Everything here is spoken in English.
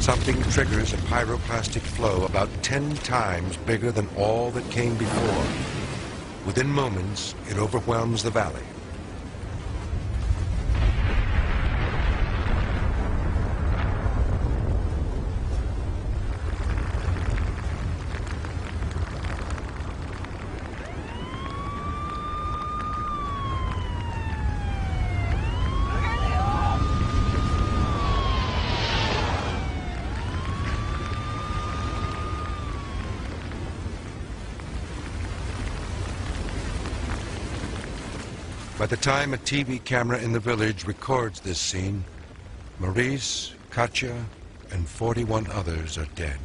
Something triggers a pyroclastic flow about 10 times bigger than all that came before. Within moments, it overwhelms the valley. By the time a TV camera in the village records this scene, Maurice, Katya, and 41 others are dead.